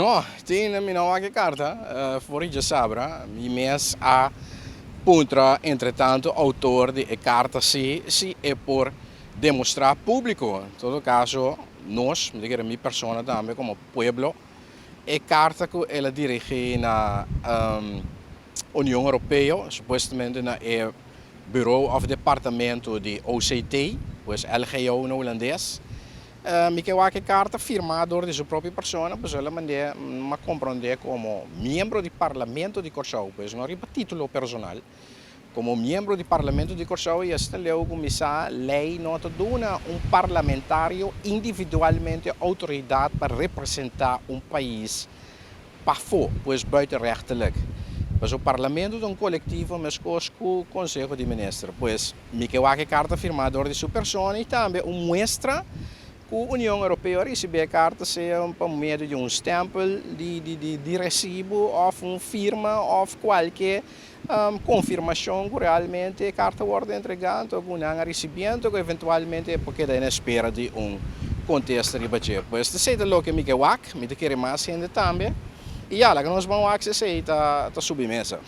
No, tiene mi nuova che carta, fuori già sabra, mi mes a puntra, entretanto, autor di e carta sì, e por demostrar público. In todo caso, nós, mi persona também, como pueblo, e carta que ela dirige na União Europeia, supostamente na bureau of departamento de OCT, pues LGO no holandês. Mi qualche carta firmada de sua própria persona, pues ela mande ma compreender como membro do Parlamento de Corsau, pues não riba título personal. Como membro do Parlamento de Corsau, este leu começar lei nota dona parlamentário individualmente autoridade para representar país para fora, pois buitenrechtelijk. Mas o Parlamento de coletivo, mas com o Conselho de Ministros, pois me qualquer carta firmada de sua persona e também mostra que a União Europeia recebe a carta seja por meio de stempel de recibo ou firma ou qualquer confirmação que realmente a carta wordt entregada ou um recebimento que eventualmente é porque é na espera de contexto de budget. Pois isso é o que me quer mais ainda também. E ela que nós vamos acessar está submessa.